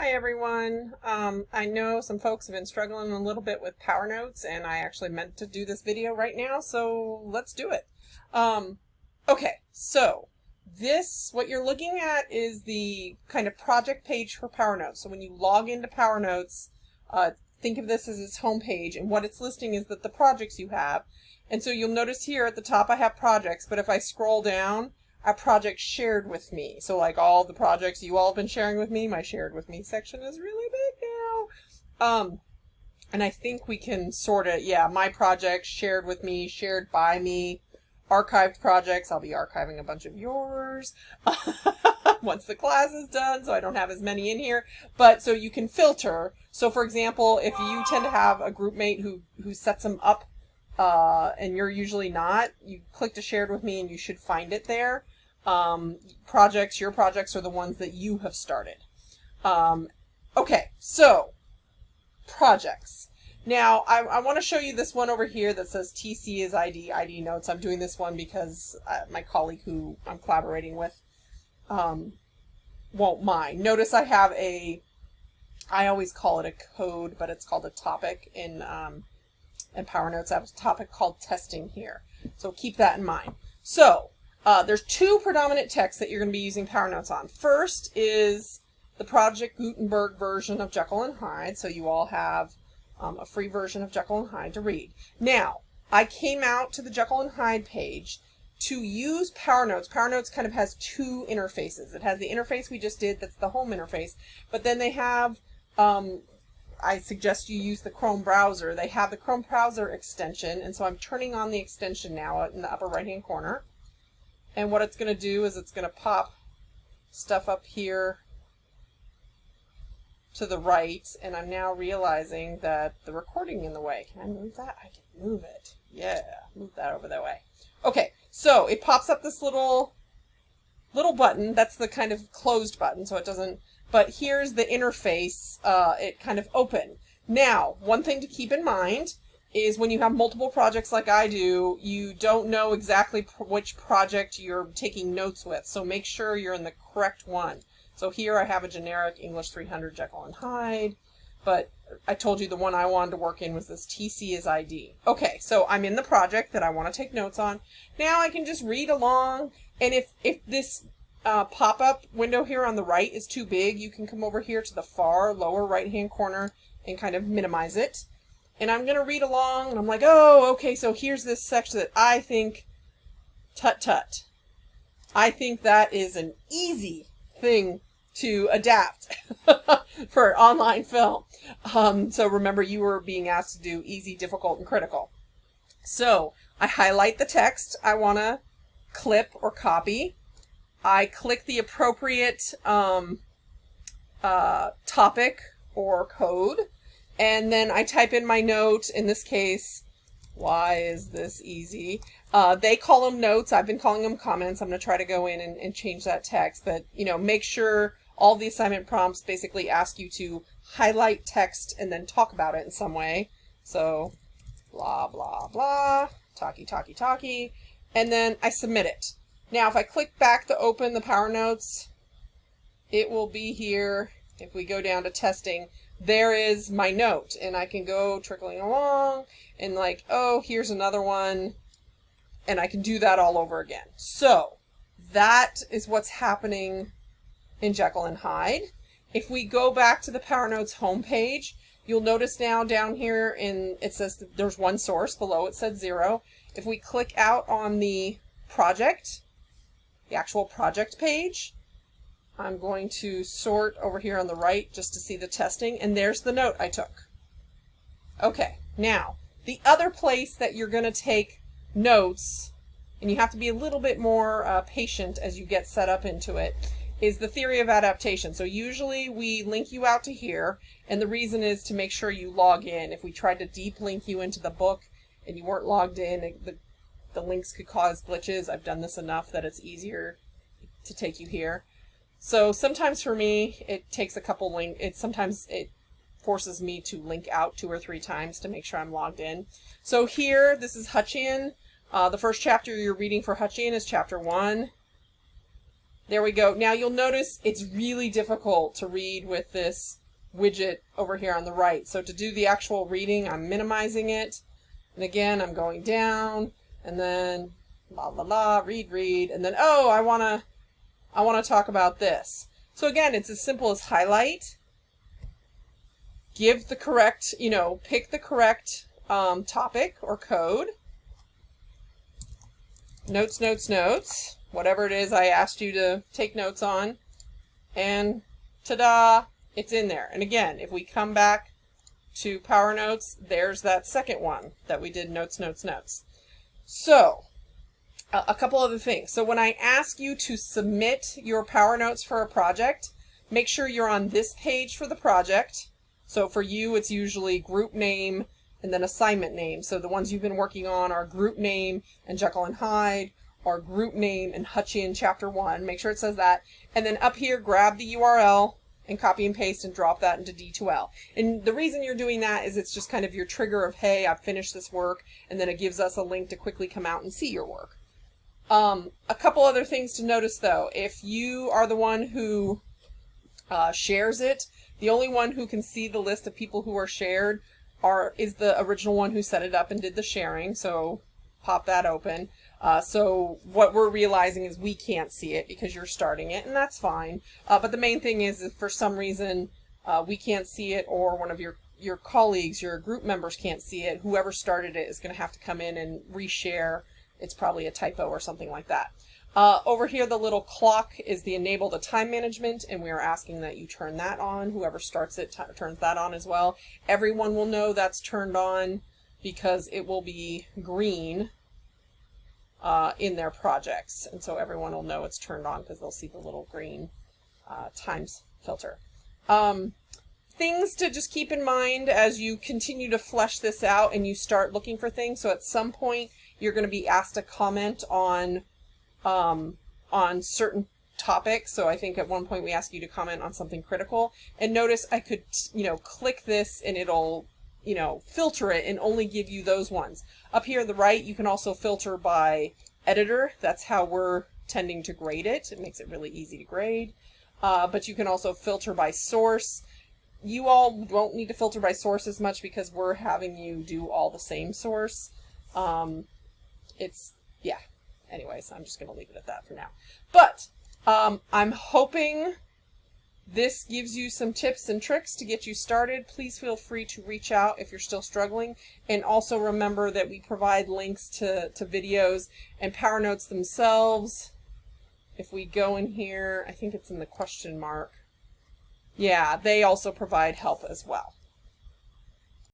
Hi everyone. I know some folks have been struggling a little bit with PowerNotes, and I actually meant to do this video right now, so let's do it. Okay, so what you're looking at is the kind of project page for PowerNotes. So when you log into PowerNotes, think of this as its home page, and what it's listing is the projects you have. And so you'll notice here at the top I have projects, but if I scroll down, a project shared with me. So like all the projects you all have been sharing with me, my shared with me section is really big now. And I think we can sort it. Yeah, my project, shared with me, shared by me, archived projects. I'll be archiving a bunch of yours once the class is done, so I don't have as many in here. But so you can filter. So for example, if you tend to have a group mate who sets them up and you're usually not, you click to shared with me and you should find it there. Your projects are the ones that you have started. Okay, so projects. Now, I want to show you this one over here that says TC is ID notes. I'm doing this one because my colleague who I'm collaborating with won't mind. Notice I have I always call it a code, but it's called a topic in PowerNotes. I have a topic called testing here. So keep that in mind. So there's two predominant texts that you're going to be using PowerNotes on. First is the Project Gutenberg version of Jekyll and Hyde. So you all have a free version of Jekyll and Hyde to read. Now, I came out to the Jekyll and Hyde page to use PowerNotes. PowerNotes kind of has two interfaces. It has the interface we just did, that's the home interface, but then they have I suggest you use the Chrome browser. They have the Chrome browser extension, and so I'm turning on the extension now in the upper right hand corner. And what it's going to do is it's going to pop stuff up here to the right, and I'm now realizing that the recording in the way. Can I move that? I can move it. Yeah, move that over that way. Okay, so it pops up this little button. That's the kind of closed button, so it doesn't. But here's the interface, it kind of open. Now, one thing to keep in mind is when you have multiple projects like I do, you don't know exactly which project you're taking notes with. So make sure you're in the correct one. So here I have a generic ENGL300 Jekyll and Hyde, but I told you the one I wanted to work in was this TC is ID. Okay, so I'm in the project that I want to take notes on. Now I can just read along, and if this pop-up window here on the right is too big, you can come over here to the far lower right hand corner and kind of minimize it. And I'm going to read along, and I'm like, oh, okay, so here's this section that I think, tut. I think that is an easy thing to adapt for online film. So remember, you were being asked to do easy, difficult, and critical. So I highlight the text I want to clip or copy. I click the appropriate topic or code, and then I type in my note. In this case, why is this easy? They call them notes. I've been calling them comments. I'm going to try to go in and change that text, but make sure all the assignment prompts basically ask you to highlight text and then talk about it in some way. So blah, blah, blah, talky, and then I submit it. Now, if I click back to open the PowerNotes, it will be here. If we go down to testing, there is my note, and I can go trickling along and like, oh, here's another one, and I can do that all over again. So that is what's happening in Jekyll and Hyde. If we go back to the PowerNotes homepage, you'll notice now down here it says there's one source. Below it said 0. If we click out on the project, the actual project page, I'm going to sort over here on the right just to see the testing, and there's the note I took. Okay, now the other place that you're going to take notes, and you have to be a little bit more patient as you get set up into it, is the theory of adaptation. So usually we link you out to here, and the reason is to make sure you log in. If we tried to deep link you into the book and you weren't logged in, the links could cause glitches. I've done this enough that it's easier to take you here. So sometimes for me, it takes a couple sometimes it forces me to link out 2 or 3 times to make sure I'm logged in. So here, this is Hutchian. The first chapter you're reading for Hutchian is chapter 1. There we go. Now you'll notice it's really difficult to read with this widget over here on the right. So to do the actual reading, I'm minimizing it. And again, I'm going down and then la la la, read, and then, oh, I want to talk about this. So again, it's as simple as highlight, give the correct, pick the correct topic or code, notes, whatever it is I asked you to take notes on, and ta-da, it's in there. And again, if we come back to PowerNotes, there's that second one that we did, notes. So, a couple other things. So when I ask you to submit your PowerNotes for a project, make sure you're on this page for the project. So for you, it's usually group name and then assignment name. So the ones you've been working on are group name and Jekyll and Hyde, or group name and Hutchian Chapter 1. Make sure it says that. And then up here, grab the URL and copy and paste and drop that into D2L. And the reason you're doing that is it's just kind of your trigger of, hey, I've finished this work, and then it gives us a link to quickly come out and see your work. A couple other things to notice though. If you are the one who shares it, the only one who can see the list of people who are shared is the original one who set it up and did the sharing. So pop that open. So what we're realizing is we can't see it because you're starting it, and that's fine. But the main thing is if for some reason we can't see it, or one of your colleagues, your group members can't see it, whoever started it is going to have to come in and reshare. It's probably a typo or something like that. Over here, the little clock is the enable the time management, and we are asking that you turn that on. Whoever starts it turns that on as well. Everyone will know that's turned on because it will be green in their projects, and so everyone will know it's turned on because they'll see the little green times filter. Things to just keep in mind as you continue to flesh this out and you start looking for things. So at some point you're going to be asked to comment on certain topics. So I think at one point we asked you to comment on something critical, and notice I could click this and it'll filter it and only give you those ones. Up here on the right, you can also filter by editor. That's how we're tending to grade it. It makes it really easy to grade. But you can also filter by source. You all won't need to filter by source as much because we're having you do all the same source. Yeah. Anyways, I'm just going to leave it at that for now. But I'm hoping this gives you some tips and tricks to get you started. Please feel free to reach out if you're still struggling. And also remember that we provide links to videos and PowerNotes themselves. If we go in here, I think it's in the question mark. Yeah, they also provide help as well.